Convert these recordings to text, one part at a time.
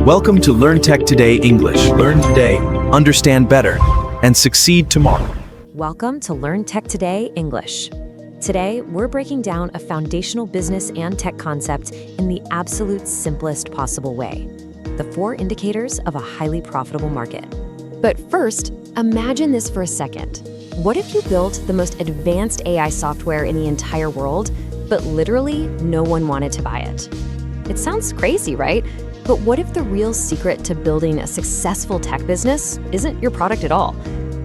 Welcome to Learn Tech Today English. Learn today, understand better, and succeed tomorrow. Welcome to Learn Tech Today English. Today, we're breaking down a foundational business and tech concept in the absolute simplest possible way: the 4 indicators of a highly profitable market. But first, imagine this for a second. What if you built the most advanced AI software in the entire world, but literally no one wanted to buy it? It sounds crazy, right? But what if the real secret to building a successful tech business isn't your product at all?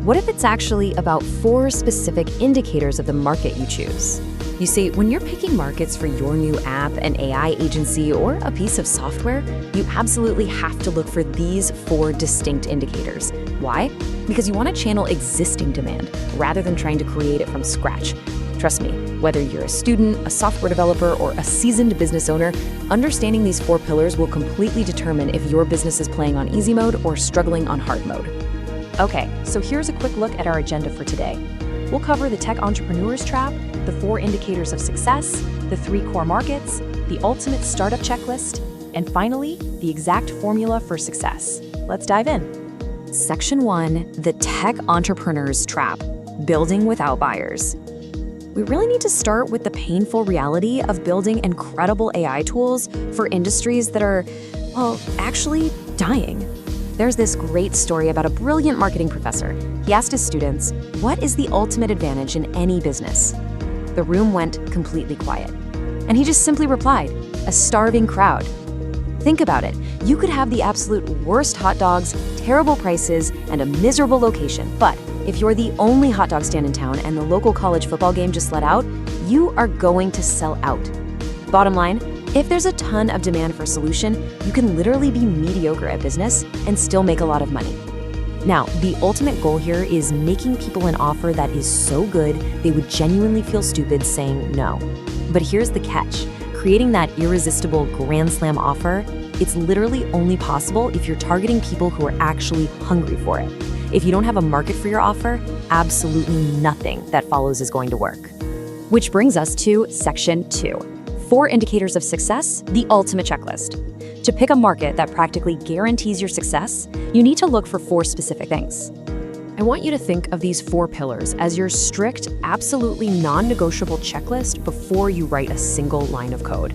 What if it's actually about 4 specific indicators of the market you choose? You see, when you're picking markets for your new app, an AI agency, or a piece of software, you absolutely have to look for these 4 distinct indicators. Why? Because you want to channel existing demand rather than trying to create it from scratch. Trust me, whether you're a student, a software developer, or a seasoned business owner, understanding these 4 pillars will completely determine if your business is playing on easy mode or struggling on hard mode. Okay, so here's a quick look at our agenda for today. We'll cover the tech entrepreneur's trap, the 4 indicators of success, the 3 core markets, the ultimate startup checklist, and finally, the exact formula for success. Let's dive in. Section 1, the tech entrepreneur's trap, building without buyers. We really need to start with the painful reality of building incredible AI tools for industries that are, well, actually dying. There's this great story about a brilliant marketing professor. He asked his students, "What is the ultimate advantage in any business?" The room went completely quiet. And he just simply replied, "A starving crowd." Think about it. You could have the absolute worst hot dogs, terrible prices, and a miserable location, but if you're the only hot dog stand in town and the local college football game just let out, you are going to sell out. Bottom line, if there's a ton of demand for a solution, you can literally be mediocre at business and still make a lot of money. Now, the ultimate goal here is making people an offer that is so good they would genuinely feel stupid saying no. But here's the catch. Creating that irresistible grand slam offer, it's literally only possible if you're targeting people who are actually hungry for it. If you don't have a market for your offer, absolutely nothing that follows is going to work. Which brings us to Section 2, 4 indicators of success, the ultimate checklist. To pick a market that practically guarantees your success, you need to look for 4 specific things. I want you to think of these 4 pillars as your strict, absolutely non-negotiable checklist before you write a single line of code.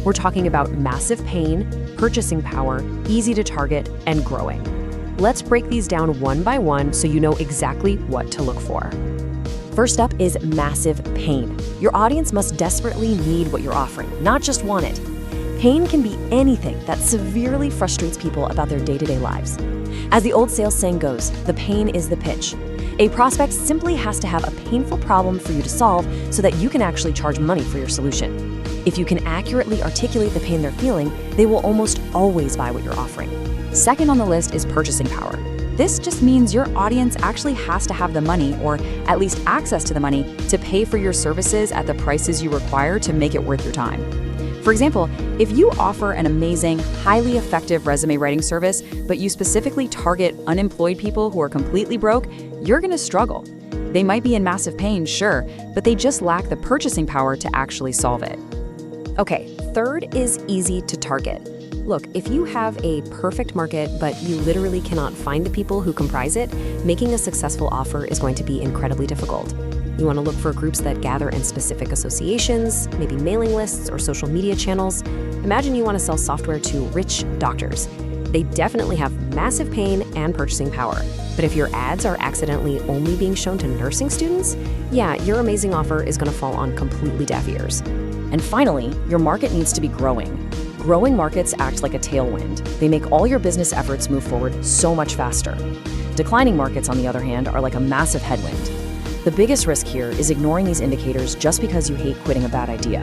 We're talking about massive pain, purchasing power, easy to target, and growing. Let's break these down one by one so you know exactly what to look for. First up is massive pain. Your audience must desperately need what you're offering, not just want it. Pain can be anything that severely frustrates people about their day-to-day lives. As the old sales saying goes, the pain is the pitch. A prospect simply has to have a painful problem for you to solve so that you can actually charge money for your solution. If you can accurately articulate the pain they're feeling, they will almost always buy what you're offering. Second on the list is purchasing power. This just means your audience actually has to have the money, or at least access to the money, to pay for your services at the prices you require to make it worth your time. For example, if you offer an amazing, highly effective resume writing service, but you specifically target unemployed people who are completely broke, you're going to struggle. They might be in massive pain, sure, but they just lack the purchasing power to actually solve it. Okay, third is easy to target. Look, if you have a perfect market, but you literally cannot find the people who comprise it, making a successful offer is going to be incredibly difficult. You want to look for groups that gather in specific associations, maybe mailing lists or social media channels. Imagine you want to sell software to rich doctors. They definitely have massive pain and purchasing power. But if your ads are accidentally only being shown to nursing students, yeah, your amazing offer is going to fall on completely deaf ears. And finally, your market needs to be growing. Growing markets act like a tailwind. They make all your business efforts move forward so much faster. Declining markets, on the other hand, are like a massive headwind. The biggest risk here is ignoring these indicators just because you hate quitting a bad idea.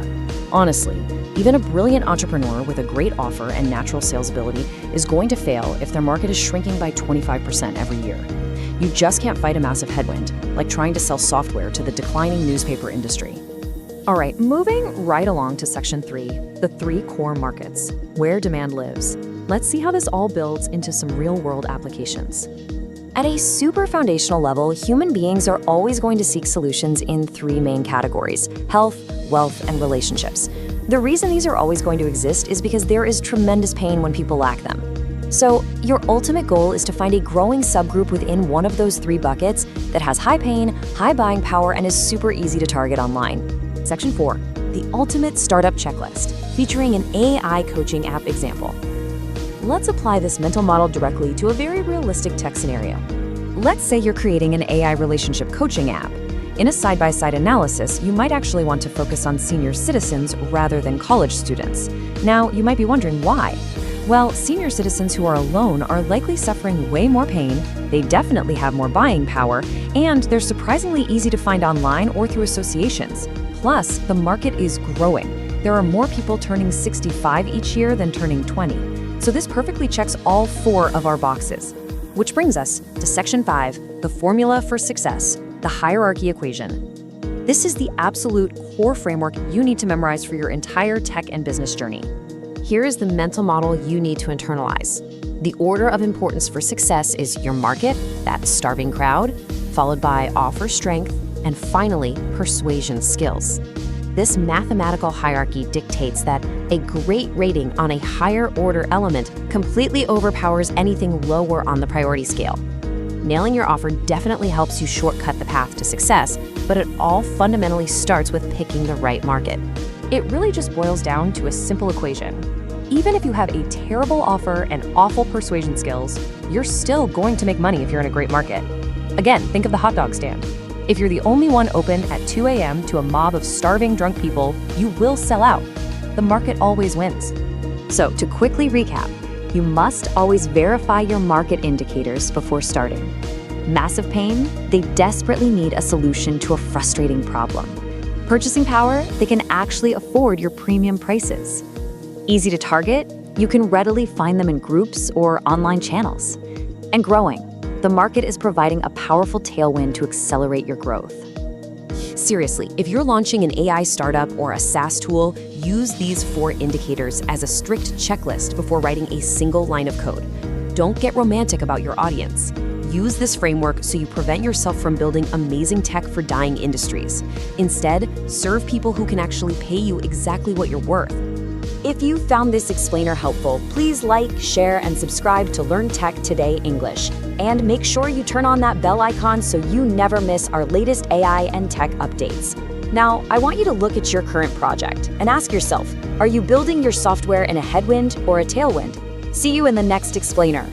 Honestly, even a brilliant entrepreneur with a great offer and natural sales ability is going to fail if their market is shrinking by 25% every year. You just can't fight a massive headwind, like trying to sell software to the declining newspaper industry. All right, moving right along to Section 3, the 3 core markets, where demand lives. Let's see how this all builds into some real-world applications. At a super foundational level, human beings are always going to seek solutions in 3 main categories: health, wealth, and relationships. The reason these are always going to exist is because there is tremendous pain when people lack them. So, your ultimate goal is to find a growing subgroup within one of those 3 buckets that has high pain, high buying power, and is super easy to target online. Section 4, the ultimate startup checklist, featuring an AI coaching app example. Let's apply this mental model directly to a very realistic tech scenario. Let's say you're creating an AI relationship coaching app. In a side-by-side analysis, you might actually want to focus on senior citizens rather than college students. Now, you might be wondering why. Well, senior citizens who are alone are likely suffering way more pain, they definitely have more buying power, and they're surprisingly easy to find online or through associations. Plus, the market is growing. There are more people turning 65 each year than turning 20. So this perfectly checks all 4 of our boxes. Which brings us to Section 5, the formula for success, the hierarchy equation. This is the absolute core framework you need to memorize for your entire tech and business journey. Here is the mental model you need to internalize. The order of importance for success is your market, that starving crowd, followed by offer strength, and finally, persuasion skills. This mathematical hierarchy dictates that a great rating on a higher order element completely overpowers anything lower on the priority scale. Nailing your offer definitely helps you shortcut the path to success, but it all fundamentally starts with picking the right market. It really just boils down to a simple equation. Even if you have a terrible offer and awful persuasion skills, you're still going to make money if you're in a great market. Again, think of the hot dog stand. If you're the only one open at 2 a.m. to a mob of starving drunk people, you will sell out. The market always wins. So, to quickly recap, you must always verify your market indicators before starting. Massive pain, they desperately need a solution to a frustrating problem. Purchasing power, they can actually afford your premium prices. Easy to target, you can readily find them in groups or online channels. And growing, the market is providing a powerful tailwind to accelerate your growth. Seriously, if you're launching an AI startup or a SaaS tool, use these 4 indicators as a strict checklist before writing a single line of code. Don't get romantic about your audience. Use this framework so you prevent yourself from building amazing tech for dying industries. Instead, serve people who can actually pay you exactly what you're worth. If you found this explainer helpful, please like, share, and subscribe to Learn Tech Today English. And make sure you turn on that bell icon so you never miss our latest AI and tech updates. Now, I want you to look at your current project and ask yourself, are you building your software in a headwind or a tailwind? See you in the next explainer.